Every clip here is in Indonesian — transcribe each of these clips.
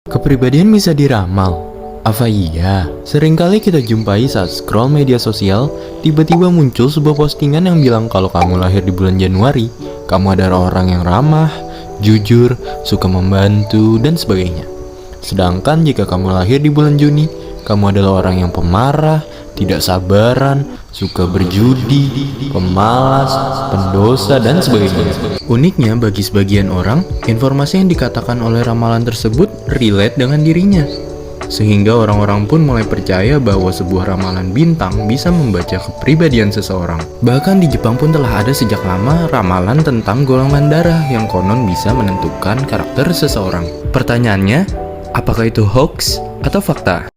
Kepribadian bisa diramal. Apa iya? Seringkali kita jumpai saat scroll media sosial, tiba-tiba muncul sebuah postingan yang bilang kalau kamu lahir di bulan Januari, kamu adalah orang yang ramah, jujur, suka membantu, dan sebagainya. Sedangkan jika kamu lahir di bulan Juni, kamu adalah orang yang pemarah, tidak sabaran, suka berjudi, pemalas, pendosa, dan sebagainya. Uniknya bagi sebagian orang, informasi yang dikatakan oleh ramalan tersebut relate dengan dirinya. Sehingga orang-orang pun mulai percaya bahwa sebuah ramalan bintang bisa membaca kepribadian seseorang. Bahkan di Jepang pun telah ada sejak lama ramalan tentang golongan darah yang konon bisa menentukan karakter seseorang. Pertanyaannya, apakah itu hoax atau fakta?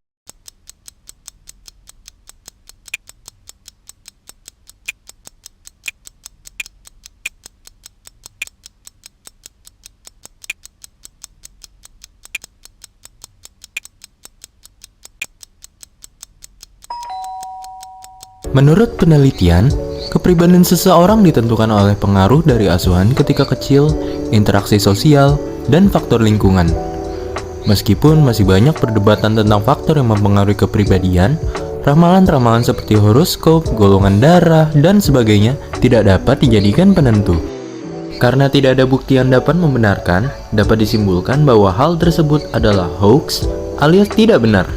Menurut penelitian, kepribadian seseorang ditentukan oleh pengaruh dari asuhan ketika kecil, interaksi sosial, dan faktor lingkungan. Meskipun masih banyak perdebatan tentang faktor yang mempengaruhi kepribadian, ramalan-ramalan seperti horoskop, golongan darah, dan sebagainya tidak dapat dijadikan penentu. Karena tidak ada bukti yang dapat membenarkan, dapat disimpulkan bahwa hal tersebut adalah hoax alias tidak benar.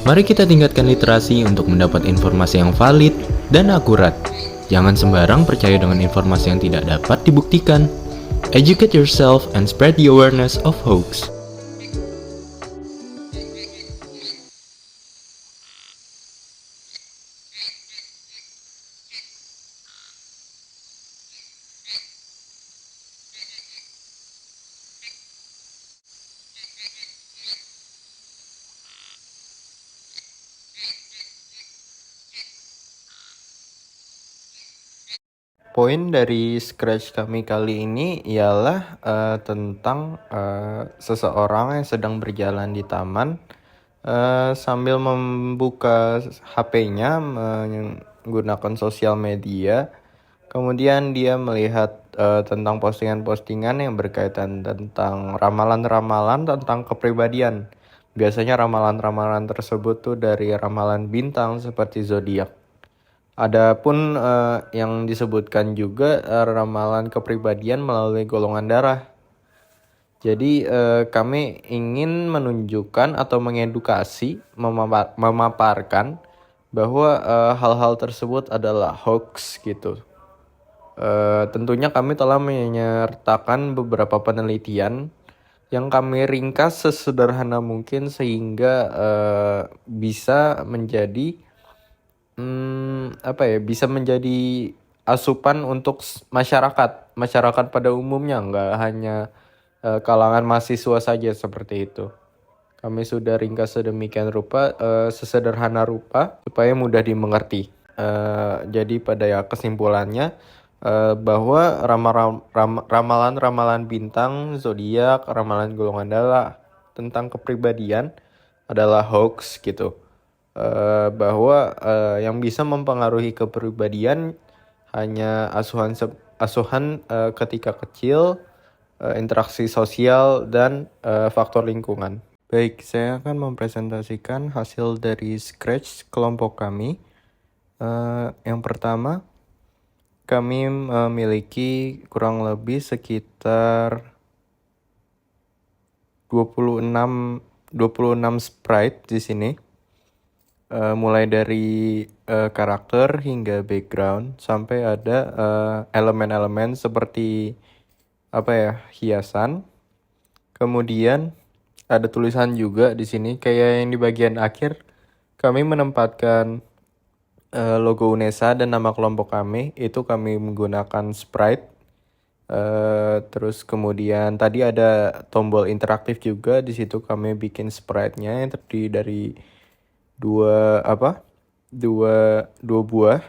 Mari kita tingkatkan literasi untuk mendapat informasi yang valid dan akurat. Jangan sembarang percaya dengan informasi yang tidak dapat dibuktikan. Educate yourself and spread the awareness of hoax. Poin dari scratch kami kali ini ialah tentang seseorang yang sedang berjalan di taman sambil membuka HP-nya menggunakan sosial media. Kemudian dia melihat tentang postingan-postingan yang berkaitan tentang ramalan-ramalan tentang kepribadian. Biasanya ramalan-ramalan tersebut tuh dari ramalan bintang seperti zodiak. Adapun yang disebutkan juga ramalan kepribadian melalui golongan darah. Jadi kami ingin menunjukkan atau mengedukasi, memaparkan bahwa hal-hal tersebut adalah hoax gitu. Tentunya kami telah menyertakan beberapa penelitian yang kami ringkas sesederhana mungkin sehingga bisa menjadi bisa menjadi asupan untuk masyarakat pada umumnya, nggak hanya kalangan mahasiswa saja seperti itu. Kami sudah ringkas sedemikian rupa, sesederhana rupa supaya mudah dimengerti. Jadi pada kesimpulannya bahwa ramalan-ramalan bintang, zodiak, ramalan golongan darah tentang kepribadian adalah hoax gitu. Bahwa yang bisa mempengaruhi kepribadian hanya asuhan ketika kecil, interaksi sosial, dan faktor lingkungan. Baik, saya akan mempresentasikan hasil dari scratch kelompok kami. Yang pertama, kami memiliki kurang lebih sekitar 26 sprite di sini. Mulai dari karakter hingga background sampai ada elemen-elemen seperti hiasan. Kemudian ada tulisan juga di sini, kayak yang di bagian akhir kami menempatkan logo UNESA dan nama kelompok kami. Itu kami menggunakan sprite. Terus kemudian tadi ada tombol interaktif juga, di situ kami bikin sprite-nya yang terdiri dari dua buah,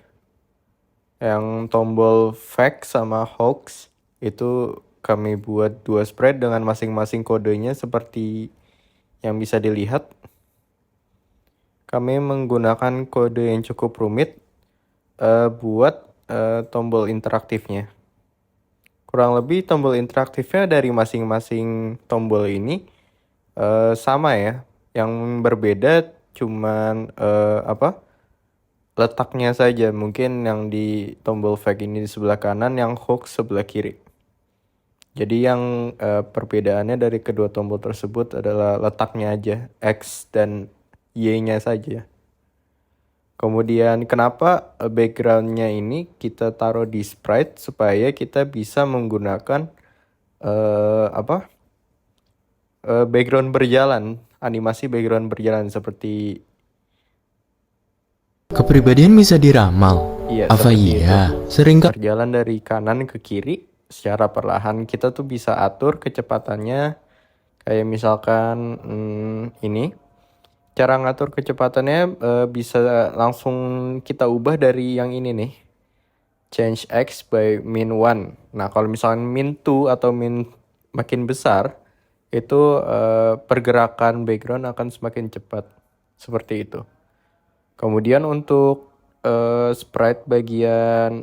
yang tombol fact sama hoax. Itu kami buat dua sprite dengan masing-masing kodenya seperti yang bisa dilihat. Kami menggunakan kode yang cukup rumit buat tombol interaktifnya. Kurang lebih tombol interaktifnya dari masing-masing tombol ini sama ya. Yang berbeda cuman letaknya saja. Mungkin yang di tombol fake ini di sebelah kanan, yang hoax sebelah kiri. Jadi yang perbedaannya dari kedua tombol tersebut adalah letaknya aja, X dan Y-nya saja. Kemudian kenapa backgroundnya ini kita taruh di sprite supaya kita bisa menggunakan background berjalan, animasi background berjalan seperti Kepribadian bisa diramal. iya Apa seperti itu. iya? Seringkali Berjalan dari kanan ke kiri secara perlahan, kita tuh bisa atur kecepatannya. Kayak misalkan ini cara ngatur kecepatannya bisa langsung kita ubah dari yang ini nih. Change X by min 1. Nah, kalau misalkan min 2 atau min makin besar, itu pergerakan background akan semakin cepat. Seperti itu. Kemudian untuk sprite bagian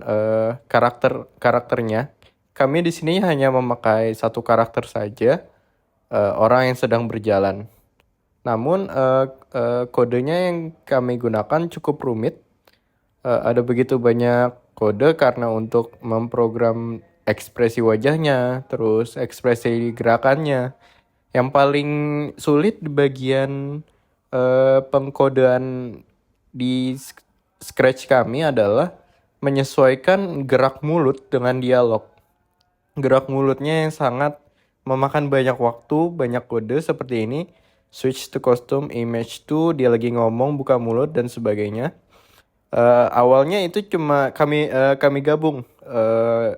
karakternya, kami di sini hanya memakai satu karakter saja, orang yang sedang berjalan. Namun kodenya yang kami gunakan cukup rumit. Ada begitu banyak kode karena untuk memprogram ekspresi wajahnya, terus ekspresi gerakannya. Yang paling sulit di bagian pengkodean di Scratch kami adalah menyesuaikan gerak mulut dengan dialog. Gerak mulutnya yang sangat memakan banyak waktu, banyak kode seperti ini. Switch to costume, image to, dia lagi ngomong, buka mulut, dan sebagainya. Awalnya itu cuma kami gabung.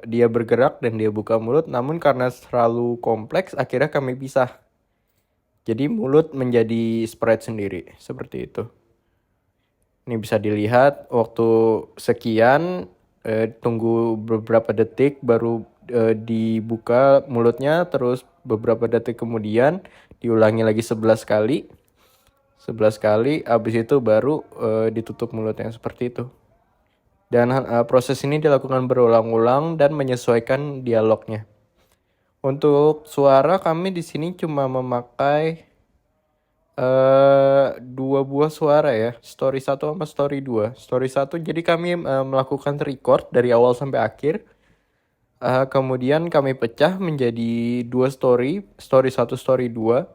Dia bergerak dan dia buka mulut, namun karena terlalu kompleks, akhirnya kami pisah. Jadi mulut menjadi sprite sendiri, seperti itu. Ini bisa dilihat waktu sekian, tunggu beberapa detik baru dibuka mulutnya, terus beberapa detik kemudian diulangi lagi 11 kali. 11 kali, habis itu baru ditutup mulutnya seperti itu. Dan proses ini dilakukan berulang-ulang dan menyesuaikan dialognya. Untuk suara kami di sini cuma memakai dua buah suara ya, story 1 sama story 2. Story 1 jadi kami melakukan record dari awal sampai akhir. Kemudian kami pecah menjadi dua story, story 1, story 2.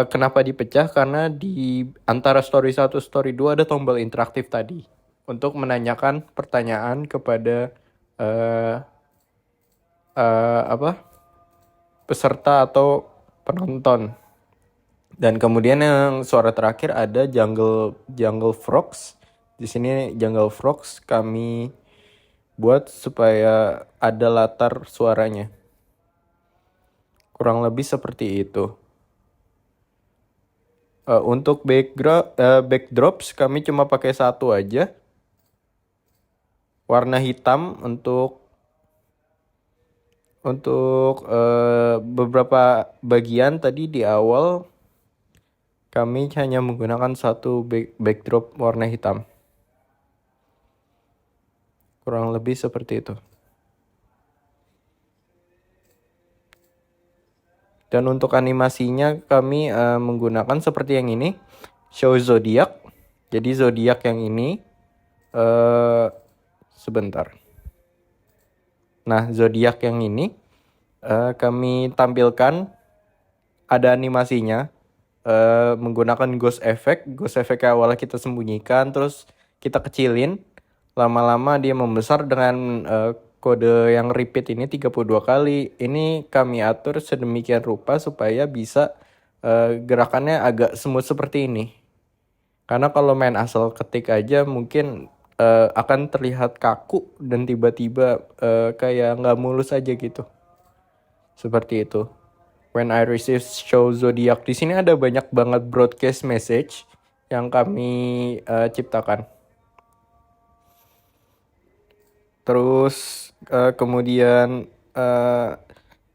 Kenapa dipecah? Karena di antara story 1, story 2 ada tombol interaktif tadi untuk menanyakan pertanyaan kepada peserta atau penonton. Dan kemudian yang suara terakhir ada Jungle Frogs. Di sini Jungle Frogs kami buat supaya ada latar suaranya. Kurang lebih seperti itu. Untuk backdrops kami cuma pakai satu aja. Warna hitam untuk beberapa bagian tadi di awal kami hanya menggunakan satu backdrop warna hitam. Kurang lebih seperti itu. Dan untuk animasinya kami menggunakan seperti yang ini, show zodiac. Jadi zodiak yang ini sebentar. Nah, zodiak yang ini kami tampilkan ada animasinya menggunakan ghost effect. Ghost effect awalnya kita sembunyikan, terus kita kecilin. Lama-lama dia membesar dengan kode yang repeat ini 32 kali. Ini kami atur sedemikian rupa supaya bisa gerakannya agak smooth seperti ini. Karena kalau main asal ketik aja mungkin akan terlihat kaku dan tiba-tiba kayak nggak mulus aja gitu. Seperti itu. When I receive show zodiac, di sini ada banyak banget broadcast message yang kami ciptakan. Terus kemudian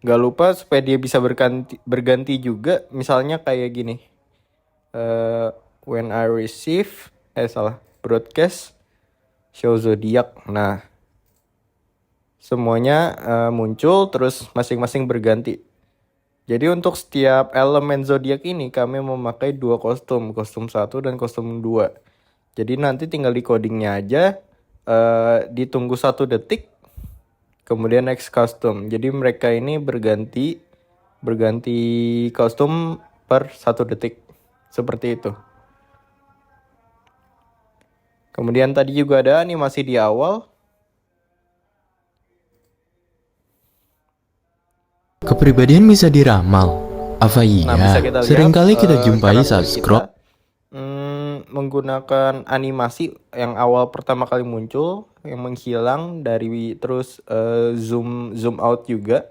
nggak lupa supaya dia bisa berganti juga. Misalnya kayak gini. When I receive broadcast show zodiac. Nah, semuanya muncul terus masing-masing berganti. Jadi untuk setiap elemen zodiak ini kami memakai dua kostum, kostum 1 dan kostum 2. Jadi nanti tinggal di codingnya aja, ditunggu 1 detik, kemudian next kostum. Jadi mereka ini berganti kostum per 1 detik, seperti itu. Kemudian tadi juga ada animasi di awal. Kepribadian bisa diramal. Apa Nah, bisa iya? kita lihat Seringkali kita jumpai karakter saat scroll. kita menggunakan animasi yang awal pertama kali muncul, yang menghilang dari terus zoom out juga,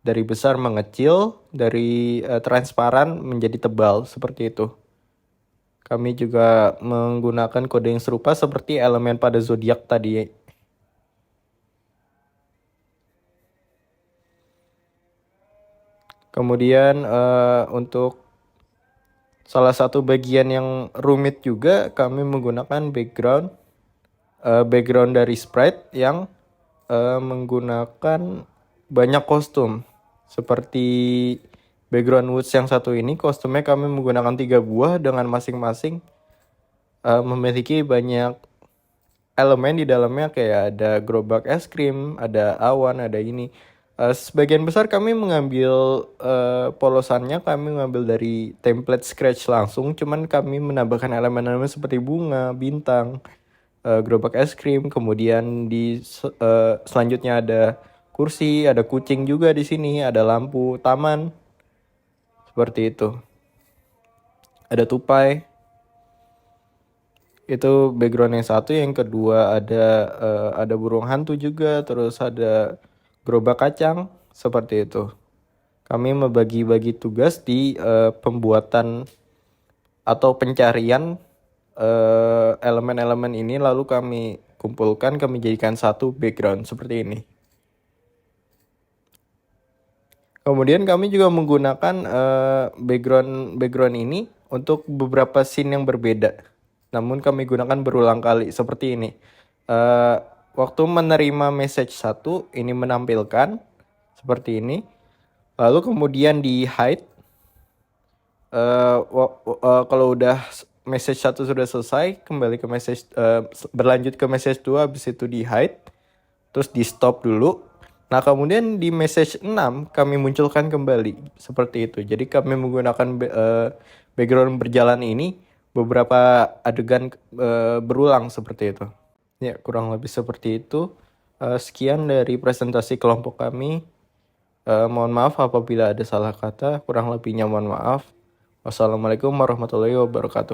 dari besar mengecil, dari transparan menjadi tebal, seperti itu. Kami juga menggunakan kode yang serupa seperti elemen pada zodiak tadi. Kemudian untuk salah satu bagian yang rumit juga, kami menggunakan background dari sprite yang menggunakan banyak kostum. Seperti background woods yang satu ini, kostumnya kami menggunakan 3 buah dengan masing-masing memiliki banyak elemen di dalamnya, kayak ada gerobak es krim, ada awan, ada ini. Sebagian besar kami mengambil polosannya, kami mengambil dari template Scratch langsung, cuman kami menambahkan elemen-elemen seperti bunga, bintang, gerobak es krim, kemudian selanjutnya ada kursi, ada kucing juga di sini, ada lampu taman, seperti itu. Ada tupai. Itu background yang satu. Yang kedua ada burung hantu juga, terus ada gerobak kacang, seperti itu. Kami membagi-bagi tugas di pembuatan atau pencarian elemen-elemen ini, lalu kami kumpulkan, kami jadikan satu background seperti ini. Kemudian kami juga menggunakan background ini untuk beberapa scene yang berbeda, namun kami gunakan berulang kali, seperti ini. Waktu menerima message 1, ini menampilkan seperti ini. Lalu kemudian di hide, kalau udah message 1 sudah selesai, kembali ke message, berlanjut ke message 2, habis itu di hide, terus di stop dulu. Nah, kemudian di message 6 kami munculkan kembali, seperti itu. Jadi kami menggunakan background berjalan ini beberapa adegan berulang, seperti itu. Ya, kurang lebih seperti itu. Sekian dari presentasi kelompok kami. Mohon maaf apabila ada salah kata, kurang lebihnya mohon maaf. Wassalamualaikum warahmatullahi wabarakatuh.